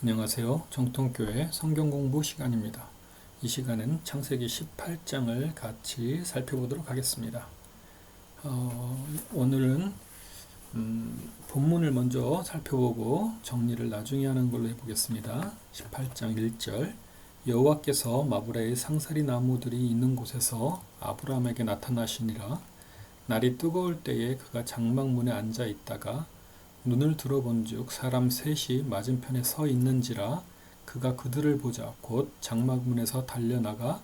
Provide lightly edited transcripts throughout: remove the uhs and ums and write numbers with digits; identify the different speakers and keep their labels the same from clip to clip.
Speaker 1: 안녕하세요. 정통교회 성경공부 시간입니다. 이 시간은 창세기 18장을 같이 살펴보도록 하겠습니다. 오늘은 본문을 먼저 살펴보고 정리를 나중에 하는 걸로 해보겠습니다. 18장 1절 여호와께서 마브라의 상사리 나무들이 있는 곳에서 아브라함에게 나타나시니라. 날이 뜨거울 때에 그가 장막문에 앉아 있다가 눈을 들어본즉 사람 셋이 맞은편에 서 있는지라. 그가 그들을 보자 곧 장막문에서 달려나가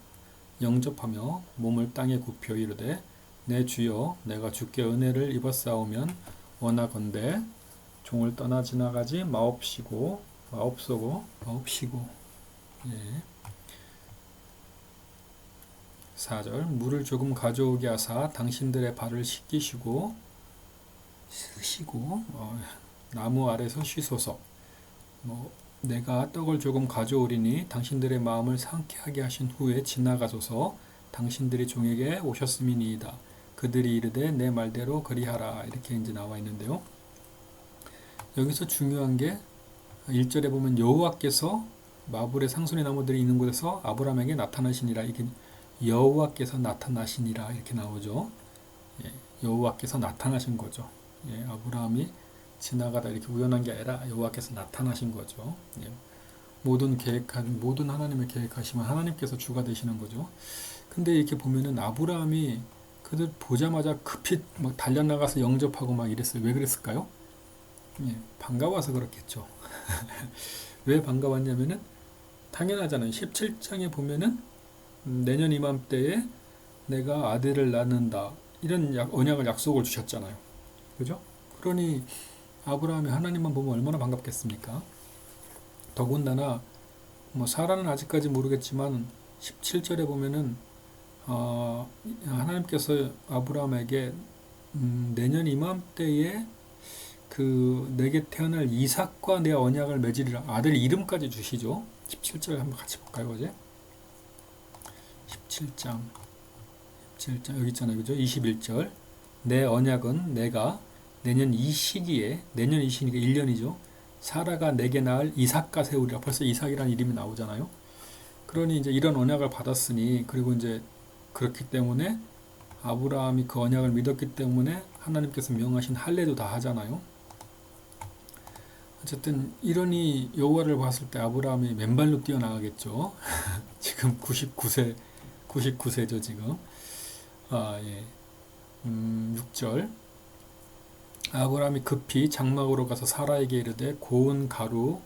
Speaker 1: 영접하며 몸을 땅에 굽혀 이르되 내 주여 내가 주께 은혜를 입었사오면 원하건대 종을 떠나 지나가지 마옵시고 예. 4절 물을 조금 가져오게 하사 당신들의 발을 씻기시고 나무 아래서 쉬소서. 내가 떡을 조금 가져오리니 당신들의 마음을 상쾌하게 하신 후에 지나가소서. 당신들이 종에게 오셨음이니이다. 그들이 이르되 내 말대로 그리하라. 이렇게 이제 나와 있는데요. 여기서 중요한 게 1절에 보면 여호와께서 마불의 상수리 나무들이 있는 곳에서 아브라함에게 나타나시니라. 이게 여호와께서 나타나시니라 이렇게 나오죠. 여호와께서 나타나신 거죠. 아브라함이 지나가다 이렇게 우연한 게 아니라 여호와께서 나타나신 거죠. 모든 하나님의 계획하시면 하나님께서 주가 되시는 거죠. 근데 이렇게 보면은 아브라함이 그들 보자마자 급히 막 달려나가서 영접하고 막 이랬어요. 왜 그랬을까요? 반가워서 그렇겠죠. 왜 반가웠냐면은 당연하잖아요. 17장에 보면은 내년 이맘때에 내가 아들을 낳는다. 이런 언약을 약속을 주셨잖아요. 그죠? 그러니 아브라함이 하나님만 보면 얼마나 반갑겠습니까? 더군다나 사라는 아직까지 모르겠지만 17절에 보면은 하나님께서 아브라함에게 내년 이맘때에 내게 태어날 이삭과 내 언약을 맺으리라. 아들 이름까지 주시죠. 17절 한번 같이 볼까요, 어제? 17장 여기 있잖아요, 그죠? 21절 내 언약은 내가 내년 이 시기에, 내년 이 시기가 1년이죠. 사라가 내게 낳을 이삭과 세우리라. 벌써 이삭이라는 이름이 나오잖아요. 그러니 이제 이런 언약을 받았으니, 그리고 이제 그렇기 때문에 아브라함이 그 언약을 믿었기 때문에 하나님께서 명하신 할례도 다 하잖아요. 어쨌든 이러니 여호와를 봤을 때 아브라함이 맨발로 뛰어나가겠죠. 지금 99세죠 지금. 6절 아브라함이 급히 장막으로 가서 사라에게 이르되 고운 가루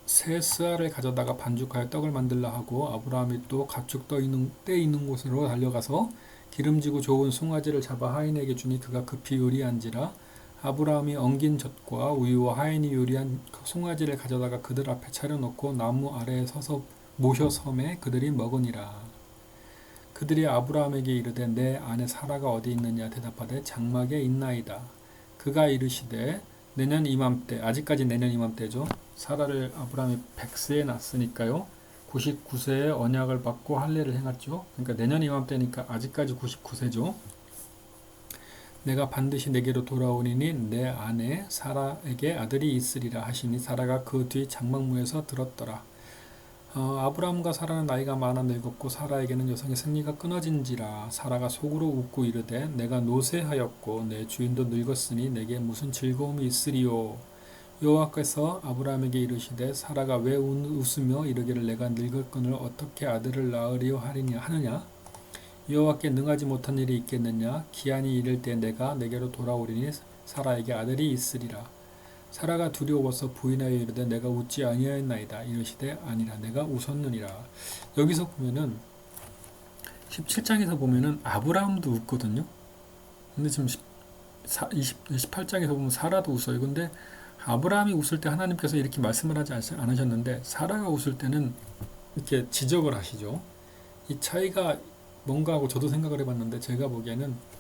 Speaker 1: 세 스아를 가져다가 반죽하여 떡을 만들라 하고, 아브라함이 또 가축 떼 있는 곳으로 달려가서 기름지고 좋은 송아지를 잡아 하인에게 주니 그가 급히 요리한지라. 아브라함이 엉긴 젖과 우유와 하인이 요리한 송아지를 가져다가 그들 앞에 차려놓고 나무 아래에 서서 모셔 섬에 그들이 먹으니라. 그들이 아브라함에게 이르되 내 아내 사라가 어디 있느냐 대답하되 장막에 있나이다. 그가 이르시되 내년 이맘때, 아직까지 내년 이맘때죠. 사라를 아브라함이 100세에 낳았으니까요. 99세에 언약을 받고 할례를 행했죠. 그러니까 내년 이맘때니까 아직까지 99세죠. 내가 반드시 내게로 돌아오리니 내 아내 사라에게 아들이 있으리라 하시니 사라가 그 뒤 장막문에서 들었더라. 아브라함과 사라는 나이가 많아 늙었고 사라에게는 여성의 생리가 끊어진지라. 사라가 속으로 웃고 이르되 내가 노쇠하였고 내 주인도 늙었으니 내게 무슨 즐거움이 있으리요. 여호와께서 아브라함에게 이르시되 사라가 왜 웃으며 이르기를 내가 늙었거늘 어떻게 아들을 낳으리요 하느냐. 여호와께 능하지 못한 일이 있겠느냐. 기한이 이를 때 내가 내게로 돌아오리니 사라에게 아들이 있으리라. 사라가 두려워서 부인하여 이르되 내가 웃지 아니하였나이다. 이르시되 아니라 내가 웃었느니라. 여기서 보면은 17장에서 보면은 아브라함도 웃거든요. 근데 지금 28장에서 보면 사라도 웃어요. 근데 아브라함이 웃을 때 하나님께서 이렇게 말씀을 하지 않으셨는데 사라가 웃을 때는 이렇게 지적을 하시죠. 이 차이가 뭔가 하고 저도 생각을 해봤는데, 제가 보기에는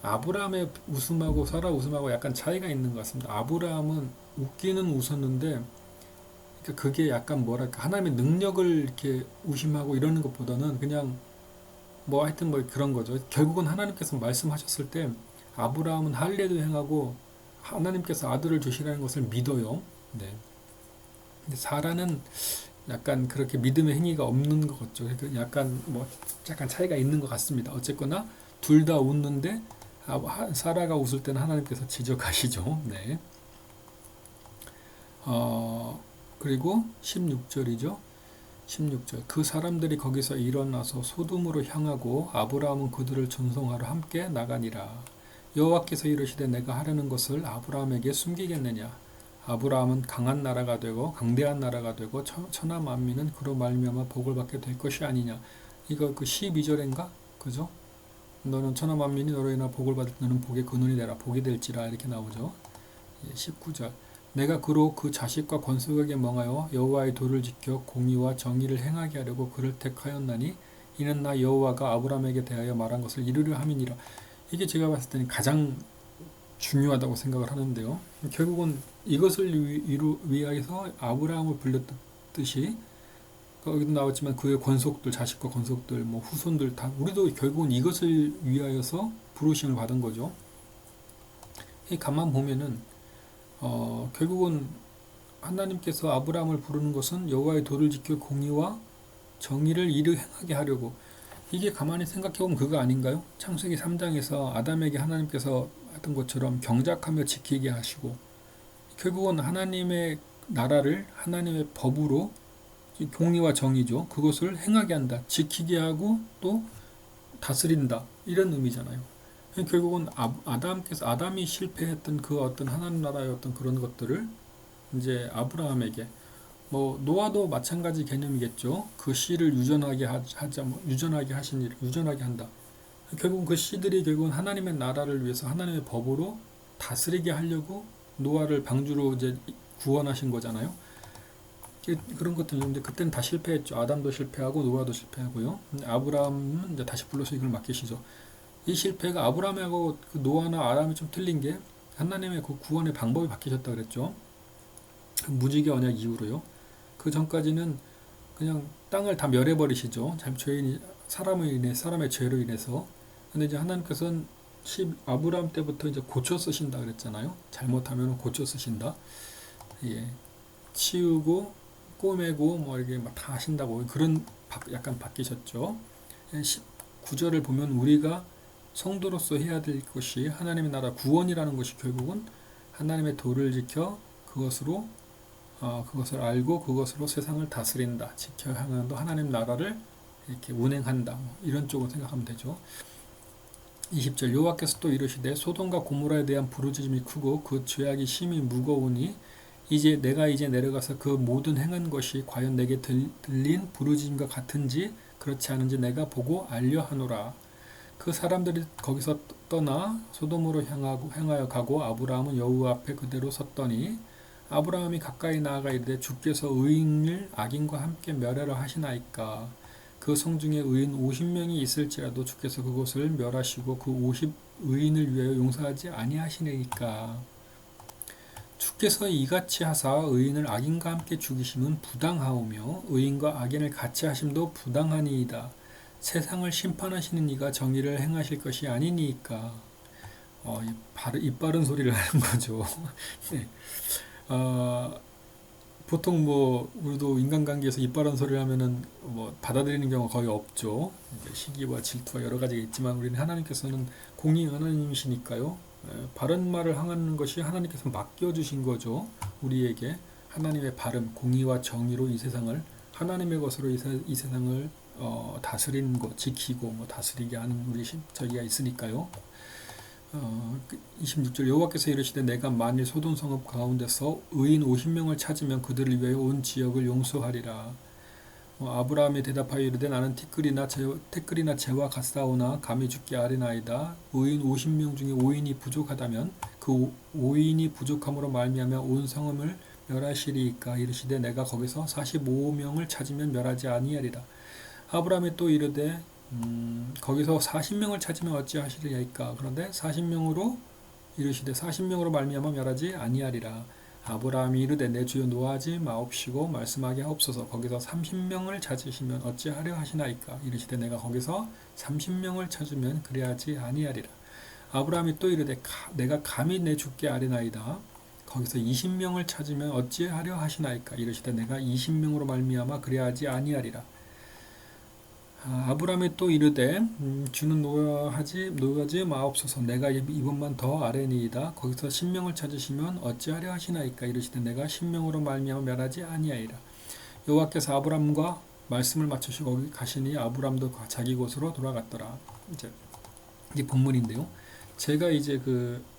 Speaker 1: 아브라함의 웃음하고 사라 웃음하고 약간 차이가 있는 것 같습니다. 아브라함은 웃기는 웃었는데, 그러니까 그게 약간 뭐랄까 하나님의 능력을 이렇게 의심하고 이러는 것보다는 그냥 하여튼 그런 거죠. 결국은 하나님께서 말씀하셨을 때 아브라함은 할례도 행하고 하나님께서 아들을 주시라는 것을 믿어요. 네. 근데 사라는 약간 그렇게 믿음의 행위가 없는 것 같죠. 그러니까 약간 뭐 약간 차이가 있는 것 같습니다. 어쨌거나 둘 다 웃는데 사라가 웃을 때는 하나님께서 지적하시죠. 네. 그리고 16절이죠. 16절 그 사람들이 거기서 일어나서 소돔으로 향하고 아브라함은 그들을 전송하러 함께 나가니라. 여호와께서 이르시되 내가 하려는 것을 아브라함에게 숨기겠느냐. 아브라함은 강한 나라가 되고 강대한 나라가 되고 천하 만민은 그로 말미암아 복을 받게 될 것이 아니냐. 이거 그 12절인가? 그죠? 너는 천하 만민이 너로 인하 복을 받을 너는 복의 근원이 되라. 복이 될지라 이렇게 나오죠. 19절 내가 그로 그 자식과 권속에게 멍하여 여호와의 도를 지켜 공의와 정의를 행하게 하려고 그를 택하였나니 이는 나 여호와가 아브라함에게 대하여 말한 것을 이루려 함이니라. 이게 제가 봤을 때는 가장 중요하다고 생각을 하는데요. 결국은 이것을 위하여서 아브라함을 불렀듯이 거기도 나왔지만 그의 권속들, 자식과 권속들, 뭐 후손들 다 우리도 결국은 이것을 위하여서 부르심을 받은 거죠. 가만 보면은 결국은 하나님께서 아브라함을 부르는 것은 여호와의 도를 지켜 공의와 정의를 행하게 하려고. 이게 가만히 생각해보면 그거 아닌가요? 창세기 3장에서 아담에게 하나님께서 했던 것처럼 경작하며 지키게 하시고 결국은 하나님의 나라를 하나님의 법으로 공의와 정의죠. 그것을 행하게 한다. 지키게 하고 또 다스린다. 이런 의미잖아요. 결국은 아담이 실패했던 그 어떤 하나님 나라의 어떤 그런 것들을 이제 아브라함에게 뭐 노아도 마찬가지 개념이겠죠. 그 씨를 유전하게 유전하게 하신 일, 유전하게 한다. 결국은 그 씨들이 결국은 하나님의 나라를 위해서 하나님의 법으로 다스리게 하려고 노아를 방주로 이제 구원하신 거잖아요. 그런 것들 있는데 그때는 다 실패했죠. 아담도 실패하고 노아도 실패하고요. 아브라함은 이제 다시 불러서 이걸 맡기시죠. 이 실패가 아브라함하고 그 노아나 아담이 좀 틀린 게 하나님의 그 구원의 방법이 바뀌셨다 그랬죠. 그 무지개 언약 이후로요. 그 전까지는 그냥 땅을 다 멸해버리시죠. 사람의 죄로 인해서. 근데 이제 하나님께서는 아브라함 때부터 이제 고쳐 쓰신다 그랬잖아요. 잘못하면 고쳐 쓰신다. 예. 치우고 꼬매고 뭐 이렇게 막 다 하신다고 그런 약간 바뀌셨죠. 19절을 보면 우리가 성도로서 해야 될 것이 하나님의 나라 구원이라는 것이 결국은 하나님의 도를 지켜 그것을 알고 그것으로 세상을 다스린다. 지켜야 하는 하나님 나라를 이렇게 운행한다. 이런 쪽으로 생각하면 되죠. 20절 여호와께서 또 이르시되 소돔과 고모라에 대한 부르짖음이 크고 그 죄악이 심히 무거우니 내가 내려가서 그 모든 행한 것이 과연 내게 들린 부르짖음과 같은지 그렇지 않은지 내가 보고 알려 하노라. 그 사람들이 거기서 떠나 소돔으로 향하여 가고 아브라함은 여호와 앞에 그대로 섰더니 아브라함이 가까이 나아가 이르되 주께서 의인을 악인과 함께 멸하라 하시나이까. 그 성 중에 의인 50명이 있을지라도 주께서 그곳을 멸하시고 그 50 의인을 위하여 용서하지 아니하시니까. 주께서 이같이 하사 의인을 악인과 함께 죽이심은 부당하오며 의인과 악인을 같이 하심도 부당하니이다. 세상을 심판하시는 이가 정의를 행하실 것이 아니니까. 입 바른 소리를 하는 거죠. 네. 보통 뭐 우리도 인간관계에서 입 바른 소리를 하면은 뭐 받아들이는 경우가 거의 없죠. 시기와 질투와 여러 가지가 있지만 우리는 하나님께서는 공의 하나님이시니까요. 바른 말을 하는 것이 하나님께서 맡겨주신 거죠. 우리에게 하나님의 바른 공의와 정의로 이 세상을 하나님의 것으로 이 세상을 다스리는 것, 지키고 뭐 다스리게 하는 우리 저기가 있으니까요. 26절 여호와께서 이르시되 내가 만일 소돔 성읍 가운데서 의인 50명을 찾으면 그들을 위하여 온 지역을 용서하리라. 아브라함이 대답하여 이르되 나는 티끌이나 재와 같사오나 감히 죽게 아뢰나이다. 의인 50명 중에 5인이 부족하다면 그 5인이 부족함으로 말미암아 온 성읍을 멸하시리이까. 이르시되 내가 거기서 45명을 찾으면 멸하지 아니하리라. 아브라함이 또 이르되 거기서 40명을 찾으면 어찌하시리이까. 그런데 40명으로 이르시되 40명으로 말미암아 멸하지 아니하리라. 아브라함이 이르되 내 주여 노하지 마옵시고 말씀하게 하옵소서. 거기서 30명을 찾으시면 어찌하려 하시나이까. 이르시되 내가 거기서 30명을 찾으면 그리하지 아니하리라. 아브라함이 또 이르되 내가 감히 내 주께 아뢰나이다. 거기서 20명을 찾으면 어찌하려 하시나이까 이르시되 내가 20명으로 말미암아 그리하지 아니하리라. 아브라함이 또 이르되 주는 노하지 마옵소서. 내가 이번만 더 아뢰니이다. 거기서 10명을 찾으시면 어찌하려 하시나이까 이르시되 내가 10명으로 말미암아 멸하지 아니하리라. 여호와께서 아브라함과 말씀을 마치시고 거기 가시니 아브라함도 자기 곳으로 돌아갔더라. 이제 본문인데요. 제가 이제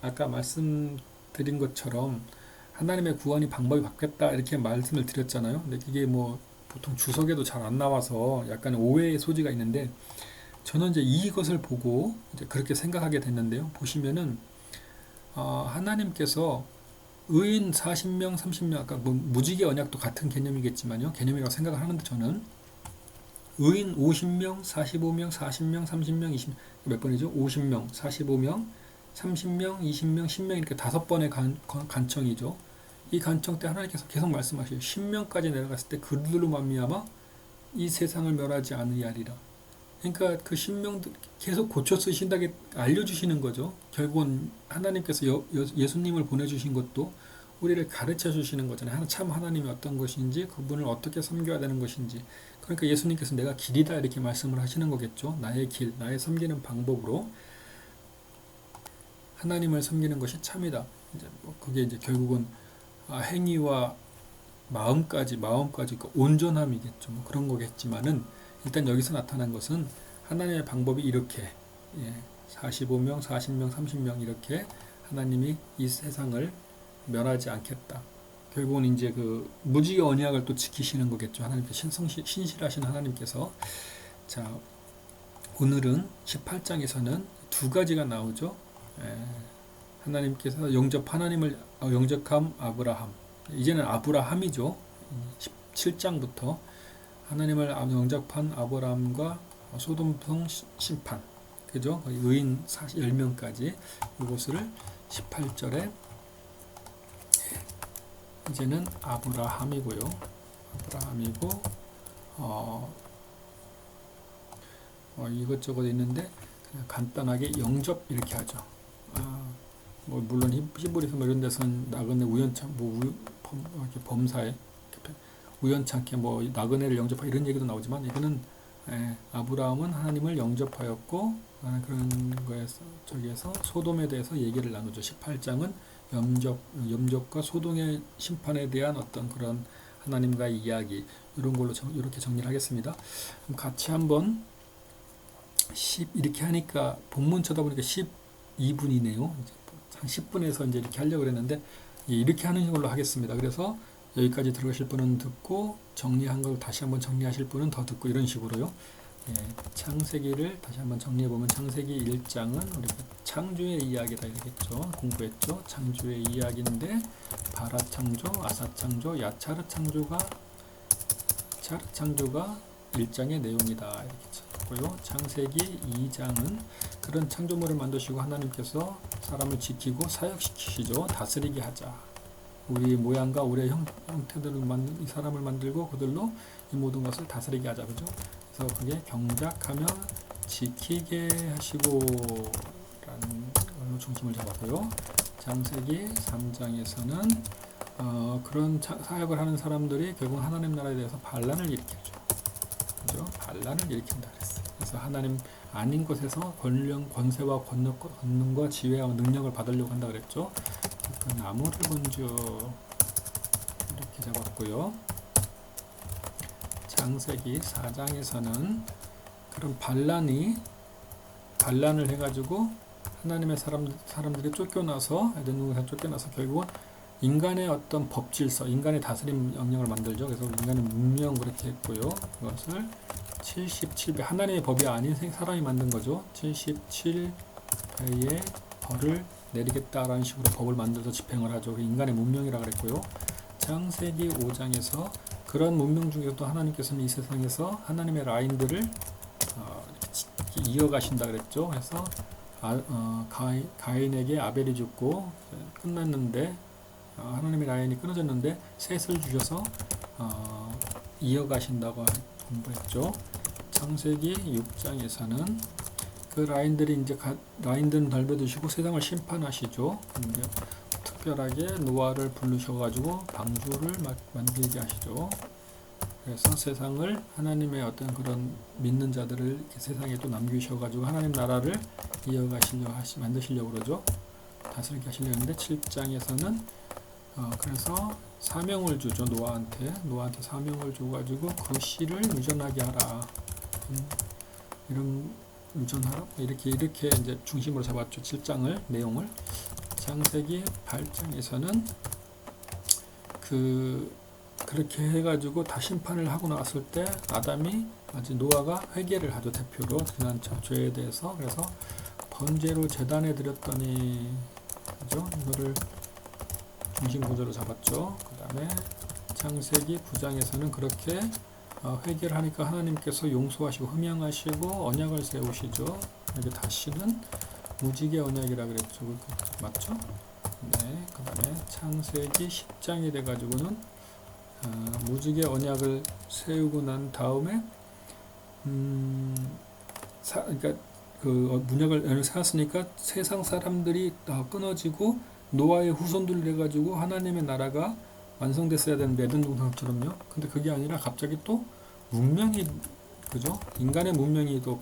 Speaker 1: 아까 말씀드린 것처럼 하나님의 구원이 방법이 바뀌었다 이렇게 말씀을 드렸잖아요. 근데 이게 뭐 보통 주석에도 잘 안 나와서 약간 오해의 소지가 있는데 저는 이제 이것을 보고 이제 그렇게 생각하게 됐는데요. 보시면은 하나님께서 의인 40명, 30명 아까 뭐 무지개 언약도 같은 개념이겠지만요. 개념이라고 생각을 하는데 저는 의인 50명, 45명, 40명, 30명, 20명 몇 번이죠? 50명, 45명, 30명, 20명, 10명 이렇게 5번의 간청이죠. 이 간청 때 하나님께서 계속 말씀하시죠. 10명까지 내려갔을 때 그들로 말미암아 이 세상을 멸하지 않으리라. 그러니까 그 10명들 계속 고쳐 쓰신다게 알려주시는 거죠. 결국은 하나님께서 예수님을 보내주신 것도 우리를 가르쳐 주시는 거잖아요. 참 하나님이 어떤 것인지 그분을 어떻게 섬겨야 되는 것인지. 그러니까 예수님께서 내가 길이다 이렇게 말씀을 하시는 거겠죠. 나의 길, 나의 섬기는 방법으로 하나님을 섬기는 것이 참이다. 이제 그게 이제 결국은 행위와 마음까지 그 온전함이겠죠. 뭐 그런 거겠지만은 일단 여기서 나타난 것은 하나님의 방법이 이렇게 45명, 40명, 30명 이렇게 하나님이 이 세상을 멸하지 않겠다. 결국은 이제 그 무지개 언약을 또 지키시는 거겠죠. 하나님께서 신실하신 하나님께서. 자, 오늘은 18장에서는 두 가지가 나오죠. 하나님께서 하나님을 영접한 아브라함. 이제는 아브라함이죠. 17장부터 하나님을 영접한 아브라함과 소돔성 심판. 그죠? 의인 10명까지 이것을 18절에 이제는 아브라함이고요. 아브라함이고 이것저것 있는데 그냥 간단하게 영접 이렇게 하죠. 뭐 물론 히브리서 이런 데서는 나그네 이렇게 범사에 우연찮게 뭐 나그네를 영접하 이런 얘기도 나오지만 이거는 아브라함은 하나님을 영접하였고 그런 거에서 저기에서 소돔에 대해서 얘기를 나누죠. 18장은 염접과 소돔의 심판에 대한 어떤 그런 하나님과의 이야기 이런 걸로 이렇게 정리를 하겠습니다. 그럼 같이 한번 이렇게 하니까 본문 쳐다보니까 12분이네요. 한 10분에서 이제 이렇게 하려고 그랬는데 이렇게 하는 걸로 하겠습니다. 그래서 여기까지 들어가실 분은 듣고 정리한 걸 다시 한번 정리하실 분은 더 듣고 이런 식으로요. 창세기를 다시 한번 정리해보면 창세기 1장은 우리가 창조의 이야기다 이러겠죠. 공부했죠. 창조의 이야기인데 바라 창조, 아사 창조, 야차르 창조가 1장의 내용이다 이렇게 쳤고요. 창세기 2장은 그런 창조물을 만드시고 하나님께서 사람을 지키고 사역시키시죠. 다스리게 하자. 우리 모양과 우리의 형태들을 이 사람을 만들고 그들로 이 모든 것을 다스리게 하자. 그죠? 그래서 그게 경작하며 지키게 하시고 라는 걸로 중심을 잡았고요. 창세기 3장에서는 그런 사역을 하는 사람들이 결국 하나님 나라에 대해서 반란을 일으키죠. 그죠? 반란을 일으킨다 그랬어요. 그래서 하나님 아닌 곳에서 권세와 권능과 지혜와 능력을 받으려고 한다 그랬죠. 그 나무를 본주 이렇게 잡았고요. 창세기 4장에서는 그런 반란을 해가지고 하나님의 사람들이 쫓겨나서 에덴동산에 쫓겨나서 결국은 인간의 어떤 법질서, 인간의 다스림 영역을 만들죠. 그래서 인간의 문명 그렇게 했고요. 그것을 77배 하나님의 법이 아닌 사람이 만든 거죠. 77배의 벌을 내리겠다라는 식으로 법을 만들어서 집행을 하죠. 인간의 문명이라 그랬고요. 창세기 5장에서 그런 문명 중에서도 하나님께서는 이 세상에서 하나님의 라인들을 이어가신다 그랬죠. 그래서 가인에게 아벨이 죽고 끝났는데 하나님의 라인이 끊어졌는데 셋을 주셔서 이어가신다고 공부했죠. 창세기 6장에서는 그 라인들이 이제 라인들은 덜벼두시고 세상을 심판하시죠. 특별하게 노아를 부르셔가지고 방주를 만들게 하시죠. 그래서 세상을 하나님의 어떤 그런 믿는 자들을 이렇게 세상에 또 남기셔가지고 하나님 나라를 만드시려고 그러죠. 다스리게 하시려고 했는데 7장에서는 그래서 사명을 주죠. 노아한테 사명을 줘가지고 그 씨를 유전하게 하라. 이런 유전하라. 이렇게 이제 중심으로 잡았죠. 7장을 내용을. 창세기 8장에서는 그렇게 해가지고 다 심판을 하고 나왔을 때 아담이 노아가 회개를 하죠. 대표로 지난 죄에 대해서. 그래서 번제로 제단에 드렸더니 그죠? 이거를 중심 구조로 잡았죠. 그 다음에 창세기 9장에서는 그렇게 회개를 하니까 하나님께서 용서하시고 흠양하시고 언약을 세우시죠. 여기 다시는 무지개 언약이라 그랬죠. 맞죠? 네. 그 다음에 창세기 10장이 돼가지고는 무지개 언약을 세우고 난 다음에 그러니까 그 문약을 세웠으니까 세상 사람들이 다 끊어지고 노아의 후손들 돼가지고 하나님의 나라가 완성됐어야 되는데 에덴 동산처럼요. 근데 그게 아니라 갑자기 또 문명이 그죠? 인간의 문명이 또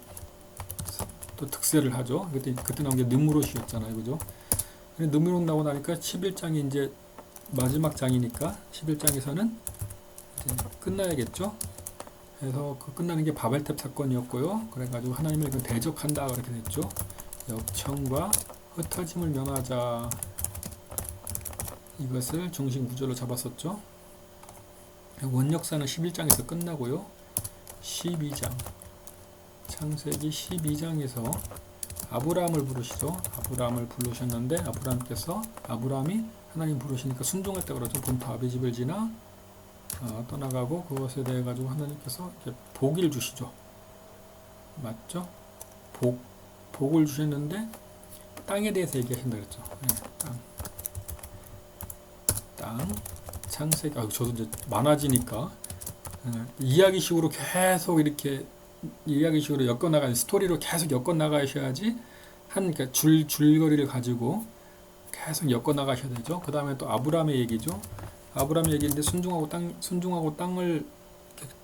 Speaker 1: 특세를 하죠. 그때 나온 게 느무롯이었잖아요. 그죠? 느무롯 나오고 나니까 11장이 이제 마지막 장이니까 11장에서는 이제 끝나야겠죠. 그래서 그 끝나는 게 바벨탑 사건이었고요. 그래가지고 하나님을 대적한다 그렇게 됐죠. 역청과 흩어짐을 면하자. 이것을 중심 구조로 잡았었죠. 원역사는 11장에서 끝나고요. 12장 창세기 12장에서 아브라함을 부르시죠. 아브라함을 부르셨는데 아브라함이 하나님 부르시니까 순종했다고 그러죠. 본토 아비 집을 지나 떠나가고 그것에 대해 가지고 하나님께서 복을 주시죠. 맞죠? 복을 주셨는데 땅에 대해서 얘기하신다 그랬죠. 네, 땅 창세기 저도 이제 많아지니까 이야기식으로 계속 이렇게 이야기식으로 엮어나가는 스토리로 계속 엮어나가셔야지 그러니까 줄거리를 가지고 계속 엮어나가셔야 되죠. 그 다음에 또 아브라함의 얘기죠. 아브라함의 얘기인데 순종하고 땅을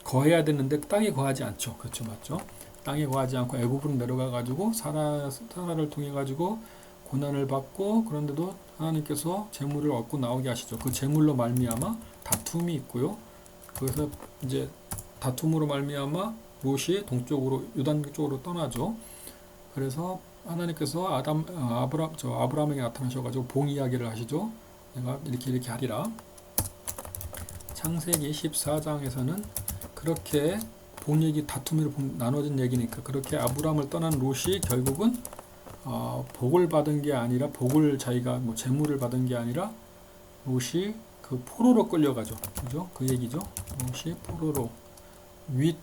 Speaker 1: 거해야 되는데 땅에 거하지 않죠. 그렇죠, 맞죠? 땅에 거하지 않고 애굽으로 내려가 가지고 사라를 통해 가지고 고난을 받고 그런데도 하나님께서 재물을 얻고 나오게 하시죠. 그 재물로 말미암아 다툼이 있고요. 그래서 이제 다툼으로 말미암아 롯이 동쪽으로 유단 쪽으로 떠나죠. 그래서 하나님께서 아브라함에게 나타나셔가지고 복 이야기를 하시죠. 내가 이렇게 하리라. 창세기 14장에서는 그렇게 복 얘기 다툼으로 나눠진 얘기니까 그렇게 아브라함을 떠난 롯이 결국은 복을 받은 게 아니라 자기가 재물을 받은 게 아니라 롯이 그 포로로 끌려가죠. 그죠? 그 얘기죠. 롯이 포로로 윗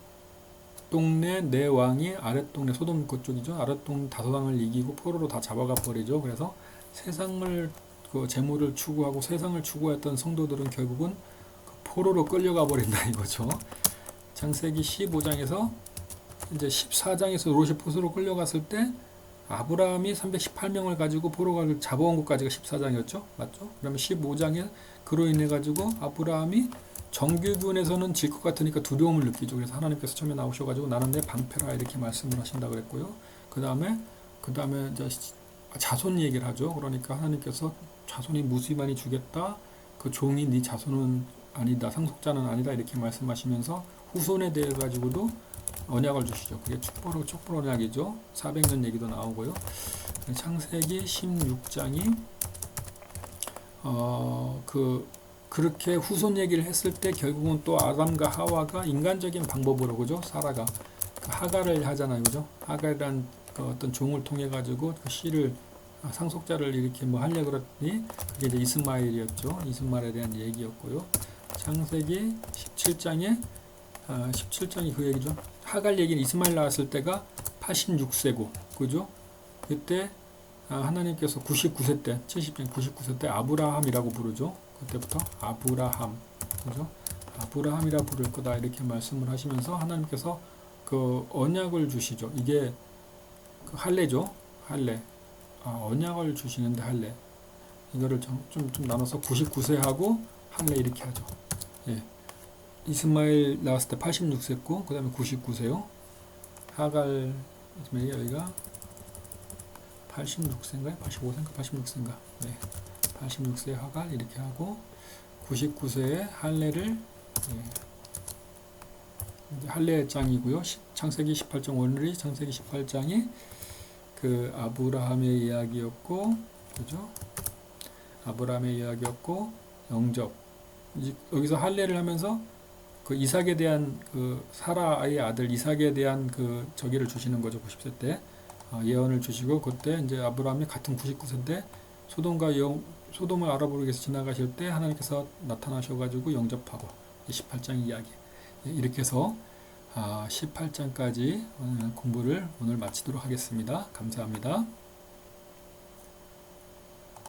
Speaker 1: 동네 내 왕이 아랫 동네 소돔 그쪽이죠. 아랫 동네 다소당을 이기고 포로로 다 잡아가 버리죠. 그래서 세상을 재물을 추구하고 세상을 추구했던 성도들은 결국은 그 포로로 끌려가 버린다 이거죠. 창세기 15장에서 이제 14장에서 롯이 포로로 끌려갔을 때 아브라함이 318명을 가지고 포로가 잡아온 것까지가 14장이었죠. 맞죠? 그러면 15장에 그로 인해 가지고 아브라함이 정규군에서는 질 것 같으니까 두려움을 느끼죠. 그래서 하나님께서 처음에 나오셔가지고 나는 내 방패라 이렇게 말씀을 하신다 그랬고요. 그 다음에 이제 자손 얘기를 하죠. 그러니까 하나님께서 자손이 무수히 많이 주겠다. 그 종이 네 자손은 아니다. 상속자는 아니다. 이렇게 말씀하시면서 후손에 대해 가지고도 언약을 주시죠. 그게 촛불 언약이죠. 400년 얘기도 나오고요. 창세기 16장이 그렇게 후손 얘기를 했을 때 결국은 또 아담과 하와가 인간적인 방법으로 그죠? 사라가 그 하가를 하잖아요. 그죠? 하가라는 어떤 종을 통해 가지고 그 씨를 상속자를 이렇게 하려고 그랬더니 그게 이제 이스마엘이었죠. 이스마엘에 대한 얘기였고요. 창세기 17장에 17장이 그 얘기죠. 하갈 얘기는 이스마엘 나왔을 때가 86세고 그죠? 그때 하나님께서 99세 때 70년 99세 때 아브라함이라고 부르죠. 그때부터 아브라함 그죠? 아브라함이라 부를 거다 이렇게 말씀을 하시면서 하나님께서 그 언약을 주시죠. 이게 그 할례죠. 할례. 언약을 주시는데 할례. 이거를 좀 나눠서 99세하고 할례 이렇게 하죠. 예. 이스마엘 나왔을 때 86세고 그 다음에 99세요. 하갈 여기가 86세인가요? 85세인가? 86세인가? 네. 86세 하갈 이렇게 하고 99세에 할례를 할례 장이고요. 창세기 18장 오늘이 창세기 18장이 그 아브라함의 이야기였고, 그죠? 아브라함의 이야기였고 영접. 여기서 할례를 하면서 그 이삭에 대한 그 사라의 아들 이삭에 대한 그 저기를 주시는 거죠. 90세 때 예언을 주시고 그때 이제 아브라함이 같은 99세인데 소돔을 알아보기 위해서 지나가실 때 하나님께서 나타나셔가지고 영접하고 18장 이야기 이렇게 해서 18장까지 공부를 오늘 마치도록 하겠습니다. 감사합니다.